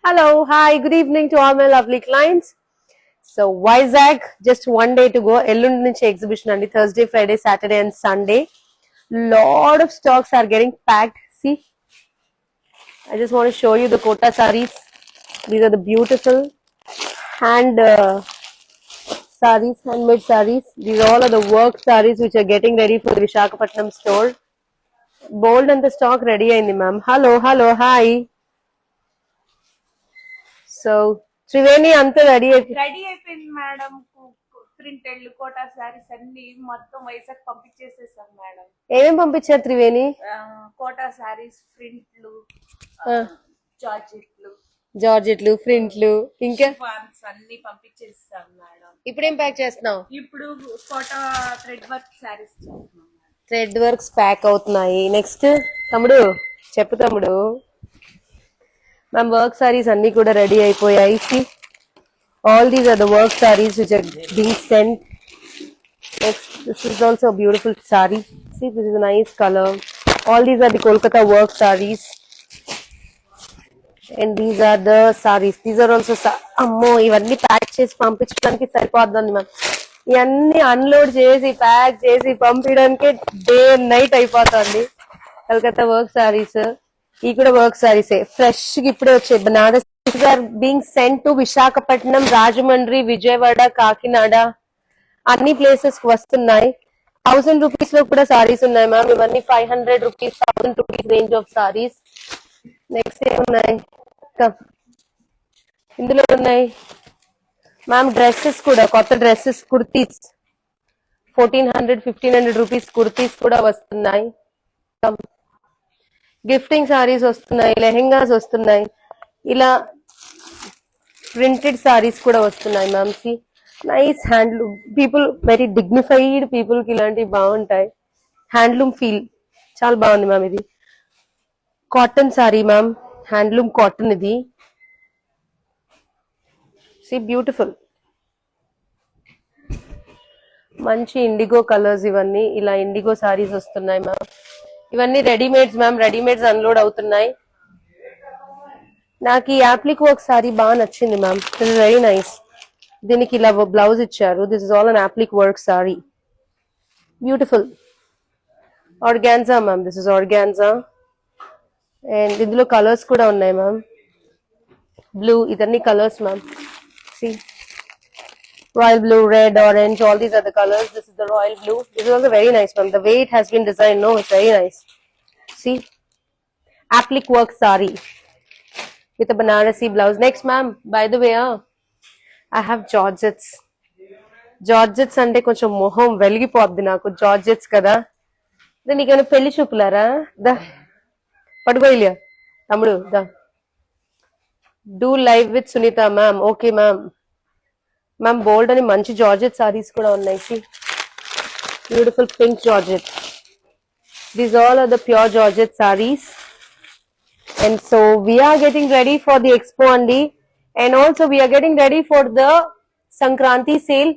Hello, hi, good evening to all my lovely clients. So, Vizag, just one day to go. Ellundi nunchi exhibition and Thursday, Friday, Saturday, and Sunday. Lot of stocks are getting packed. See, I just want to show you the Kota sarees. These are the beautiful hand sarees, handmade sarees. These all are the work sarees which are getting ready for the Visakhapatnam store. Bold and the stock ready అయింది ma'am. Hello, hi. So, Triveni అంతా ready ready అయిపోయింది madam. Printed quota saris అన్ని మొత్తం Vizag పంపించేసేసాం madam. ఏమేమి పంపించారు Triveni? Quota saris, ప్రింట్లు, జార్జెట్లు, ప్రింట్లు, ఇంకా ఫార్మ్స్ అన్ని పంపించేసాం మేడం. ఇప్పుడు ఏం ప్యాక్ చేస్తున్నావు? ఇప్పుడు కోటా థ్రెడ్ వర్క్ సారీస్ చేస్తున్నాం. థ్రెడ్ వర్క్స్ ప్యాక్ అవుతున్నాయి. నెక్స్ట్ తమ్ముడు చెప్పు తమ్ముడు. మ్యామ్ వర్క్ సారీస్ అన్ని కూడా రెడీ అయిపోయాయి. See all these are the work sarees which are being sent. Next, this is also a beautiful saree. See, this is a nice color. All these are the Kolkata work sarees, and these are the sarees. These are also ammo ivanni pack chesi పంపించడానికి సరిపోద్దండి ma'am. ఇవన్నీ unload చేసి pack చేసి పంపించడానికి day night అయిపోతుంది. Calcutta work saris, ఈ కూడా work సారీసే, fresh గా ఇప్పుడే వచ్చాయి. Banaras are being sent to Visakhapatnam, Rajahmundry, Vijayawada, Kakinada, అన్ని ప్లేసెస్ కి వస్తున్నాయి. 1000 రూపీస్ లో కూడా సారీస్ ఉన్నాయి మ్యామ్. ఇవన్నీ 500 rupees, 1000 rupees range of saris. Next ఏమున్నాయి ఇందులో ఉన్నాయి మ్యామ్? డ్రెస్సెస్ కూడా, కొత్త డ్రెస్సెస్, కుర్తీస్ 1400, 1500 రూపీస్ కుర్తీస్ కూడా వస్తున్నాయి. గిఫ్టింగ్ సారీస్ వస్తున్నాయి, లెహెంగాస్ వస్తున్నాయి, ఇలా ప్రింటెడ్ సారీస్ కూడా వస్తున్నాయి ma'am. See nice handloom, people very dignified people కి ఇలాంటివి బాగుంటాయి. హ్యాండ్లూమ్ ఫీల్ చాలా బాగుంది మ్యామ్. ఇది cotton sari ma'am, handloom cotton. ఇది సి బ్యూటిఫుల్, మంచి ఇండిగో కలర్స్. ఇవన్నీ ఇలా ఇండిగో సారీస్ వస్తున్నాయి మ్యామ్. ఇవన్నీ రెడీమేడ్స్ మ్యామ్. రెడీమేడ్స్ అన్లోడ్ అవుతున్నాయి. నాకు ఈ యాప్లిక్ వర్క్ సారీ బాగా నచ్చింది ma'am. It is very nice. దీనికి ఇలా బ్లౌజ్ ఇచ్చారు. This is all on appliqué work sari. Beautiful organza ma'am. This is organza. And ఇందులో కలర్స్ కూడా ఉన్నాయి మ్యామ్. బ్లూ, ఇదన్నీ colours ma'am. See royal blue, red, orange, all these are the colors. This is the royal blue. This is also very nice ma'am. The way it has been designed, no, it's very nice. See, applique work sari with a Banarasi blouse. Next ma'am, by the way, I have Georgettes. Georgettes అంటే కొంచెం మొహం వెలిగిపోద్ది నాకు. Georgettes కదా, నీకేమైనా పెళ్లి చూపులారా? దా పడుకోయిలియా తమ్ముడు, దా. Do live with Sunitha ma'am. Okay ma'am. Ma'am bold అని మంచి జార్జెట్ సారీస్ కూడా ఉన్నాయి. Beautiful pink georgette. These all are the pure georgette sarees. And so we are getting ready for the expo అండి. And also we are getting ready for the Sankranti sale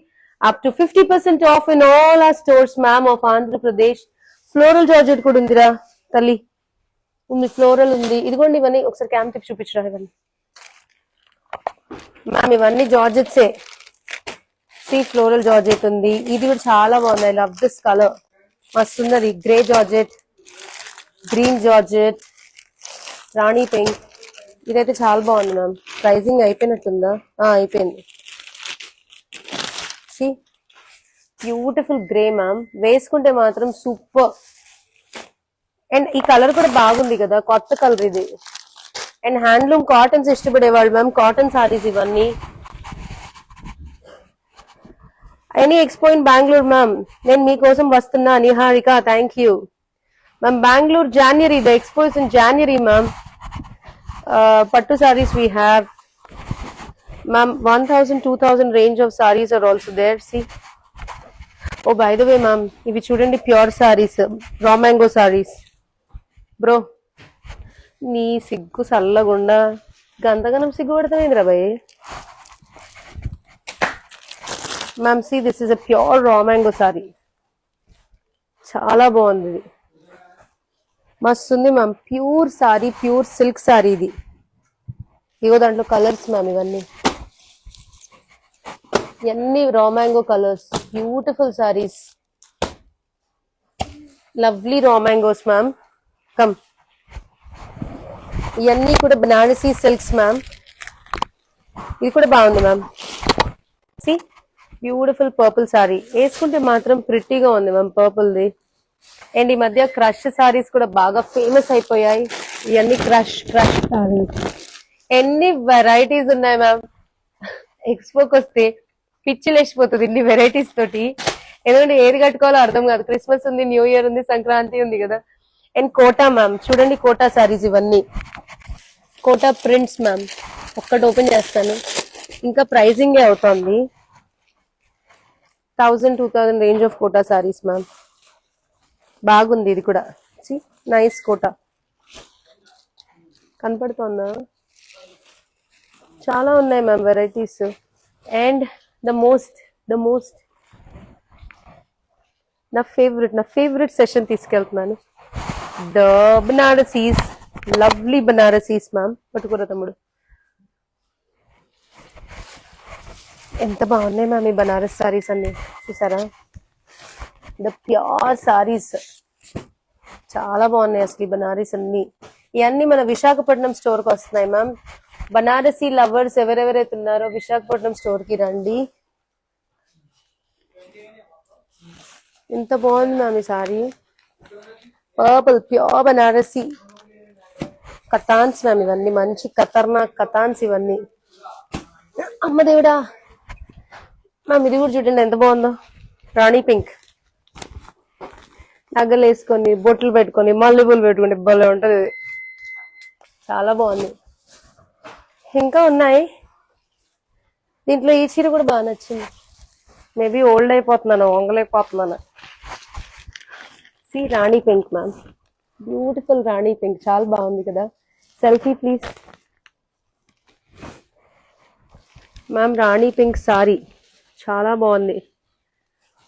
up to 50% off in all our stores ma'am of Andhra Pradesh. Floral georgette కూడా ఉందిరా తల్లి, ఉంది, floral ఉంది. ఇదిగోండి, ఇవన్నీ ఒకసారి cam తిప్పి చూపించరా. ఇవన్నీ మ్యామ్ ఇవన్నీ జార్జెట్సే. సి ఫ్లోరల్ జార్జెట్ ఉంది. ఇది కూడా చాలా బాగుంది. ఐ లవ్ దిస్ కలర్, మస్తు ఉన్నది. Grey georgette, green georgette, rani pink. ఇదైతే చాలా బాగుంది మ్యామ్. ప్రైజింగ్ అయిపోయినట్టుందా? అయిపోయింది. See beautiful grey ma'am. వేసుకుంటే మాత్రం సూపర్. అండ్ ఈ కలర్ కూడా బాగుంది కదా, కొత్త కలర్ ఇది. అండ్ హ్యాండ్లూమ్ కాటన్స్ ఇష్టపడేవాళ్ళు మ్యామ్. కాటన్ సారీస్ ఇవన్నీ. Any expo in Bengaluru ma'am? నేను మీకోసం వస్తున్నా. Niharika, thank you ma'am. Bengaluru January, the expo is in January ma'am. పట్టు sarees we have ma'am. 1000, 2000 range of sarees are also there. See, oh by the way ma'am, ఇవి చూడండి, pure sarees, raw mango sarees. Bro నీ సిగ్గు సల్లగుండా గంతగనం సిగ్గు పడతామేంద్రా భయ్. Ma'am see this is a pure raw mango saree. చాలా బాగుంది ఇది, మస్తుంది ma'am. Pure saree, pure silk saree ఇది. ఇగో దాంట్లో కలర్స్ మ్యామ్ ఇవన్నీ raw mango colours, beautiful sarees, lovely raw mangoes ma'am. Come, ఇవన్నీ కూడా బనారసీ సిల్క్స్ మ్యామ్. ఇది కూడా బాగుంది ma'am. See, beautiful purple saree వేసుకుంటే మాత్రం ప్రిట్టీగా ఉంది మ్యామ్ పర్పుల్ది. అండ్ ఈ మధ్య క్రష్ సారీస్ కూడా బాగా ఫేమస్ అయిపోయాయి. ఇవన్నీ క్రష్ సారీస్. ఎన్ని వెరైటీస్ ఉన్నాయి మ్యామ్. ఎక్స్పోకి వస్తే పిచ్చి లేచిపోతుంది ఇన్ని వెరైటీస్ తోటి. ఎందుకంటే ఏది కట్టుకోవాలో అర్థం కాదు. క్రిస్మస్ ఉంది, న్యూ ఇయర్ ఉంది, సంక్రాంతి ఉంది కదా. అండ్ కోటా మ్యామ్, చూడండి కోటా సారీస్ ఇవన్నీ కోటా ప్రింట్స్ మ్యామ్. ఒక్కటి ఓపెన్ చేస్తాను, ఇంకా ప్రైజింగే అవుతుంది. 1000-2000 range of Kota sarees ma'am. బాగుంది ఇది కూడా. నైస్ కోటా కనపడుతుందా? చాలా ఉన్నాయి ma'am varieties. And the most నా ఫేవరెట్ సెషన్ తీసుకెళ్తున్నాను. The Banarasis, lovely Banarasis ma'am. పట్టుకురా తమ్ముడు, ఎంత బాగున్నాయి మ్యామ్ ఈ బనారస్ సారీస్ అన్ని. చూసారా, ద ప్యూర్ సారీస్ చాలా బాగున్నాయి అసలు ఈ బనారస్ అన్ని. ఇవన్నీ మన విశాఖపట్నం స్టోర్ కి వస్తున్నాయి మ్యామ్. బనారసీ లవర్స్ ఎవరెవరైతే ఉన్నారో విశాఖపట్నం స్టోర్ కి రండి. ఎంత బాగుంది మ్యామ్ ఈ saree. Purple pure Banarasi katans ma'am. ఇవన్నీ మంచి ఖతర్నాక్ కతాన్స్ ఇవన్నీ. అమ్మ దేవుడా మ్యామ్, ఇది కూడా చూడండి ఎంత బాగుందో. రాణి పింక్, నగలు వేసుకొని బొట్లు పెట్టుకొని మల్లెపూలు పెట్టుకుంటే భలే ఉంటది ఇది. చాలా బాగుంది. ఇంకా ఉన్నాయి. దీంట్లో ఈ చీర కూడా బాగా నచ్చింది. మేబీ ఓల్డ్ అయిపోతున్నాను, వంగలైపోతున్నాను. See, rani pink ma'am, beautiful rani pink, చాలా బాగుంది కదా. Selfie please ma'am. Rani pink saree చాలా బాగుంది.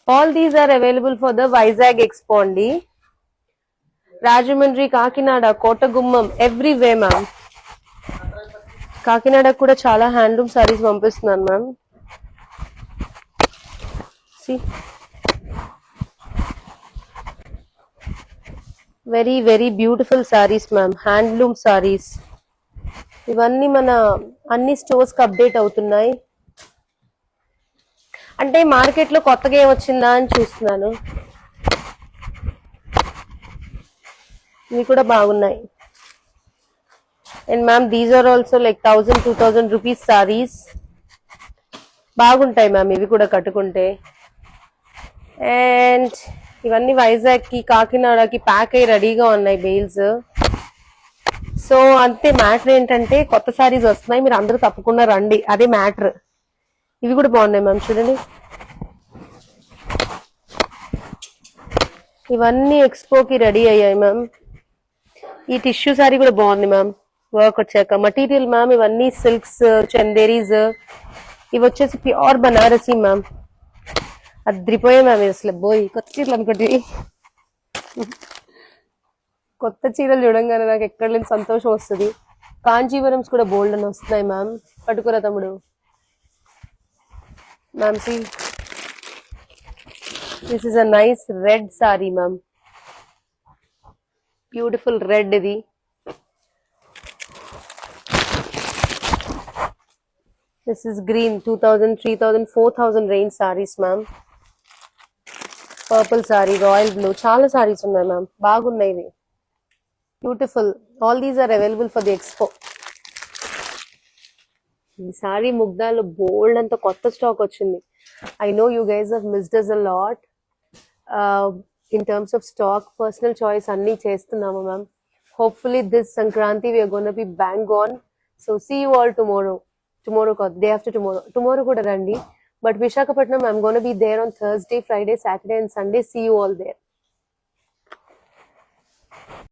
All these are available for the Vizag expo అండి. Rajahmundry, Kakinada, Kotagummam, every way ma'am. కాకినాడకు కూడా చాలా హ్యాండ్లూమ్ సారీస్ పంపిస్తున్నాను ma'am. Very very beautiful sarees ma'am, handloom sarees. ఇవన్నీ మన అన్ని స్టోర్స్ కి అప్డేట్ అవుతున్నాయి. అంటే మార్కెట్ లో కొత్తగా ఏమొచ్చిందా అని చూస్తున్నాను. ఇవి కూడా బాగున్నాయి. And ma'am these are also like 1000-2000 rupees saris. బాగుంటాయి మ్యామ్ ఇవి కూడా కట్టుకుంటే. అండ్ ఇవన్నీ వైజాగ్ కి, కాకినాడకి ప్యాక్ అయ్యి రెడీగా ఉన్నాయి బెయిల్స్. సో అంతే, మ్యాటర్ ఏంటంటే కొత్త సారీస్ వస్తున్నాయి, మీరు అందరూ తప్పకుండా రండి, అదే మ్యాటర్. ఇవి కూడా బాగున్నాయి మ్యామ్, చూడండి. ఇవన్నీ ఎక్స్పోకి రెడీ అయ్యాయి మ్యామ్. ఈ టిష్యూ సారీ కూడా బాగుంది మ్యామ్, వర్క్ వచ్చాక. మటీరియల్ మ్యామ్ ఇవన్నీ సిల్క్స్, చందేరీస్. ఇవి వచ్చేసి ప్యూర్ బనారసీ మ్యామ్. అద్రిపోయా మ్యామ్ అసలు. బోయ్ కొత్త చీరలు అనుకోండి. కొత్త చీరలు చూడంగానే నాకు ఎక్కడ లేని సంతోషం వస్తుంది. కాంచీవరమ్స్ కూడా బోల్డ్ అని వస్తున్నాయి మ్యామ్. పట్టుకురా తమ్ముడు. Ma'am see, this is a nice red saree ma'am. Beautiful red ఇది. This is green. 2000, 3000, 4000 range sarees ma'am. Purple saree, royal blue, చాలా సారీస్ ఉన్నాయి మ్యామ్, బాగున్నాయి ఇవి. Beautiful. All these are available for the expo. ఈ సారీ ముగ్ధాలో బోల్డ్ అంత కొత్త స్టాక్ వచ్చింది. I know you guys have missed us a lot in terms of stock. Personal choice అన్ని చేస్తున్నాము ma'am. Hopefully this Sankranti we're gonna be bang on. So see you all tomorrow. Tomorrow కాదు, day after tomorrow. Tomorrow కూడా రండి. But Visakhapatnam I'm gonna be there on Thursday, Friday, Saturday and Sunday. See you all there.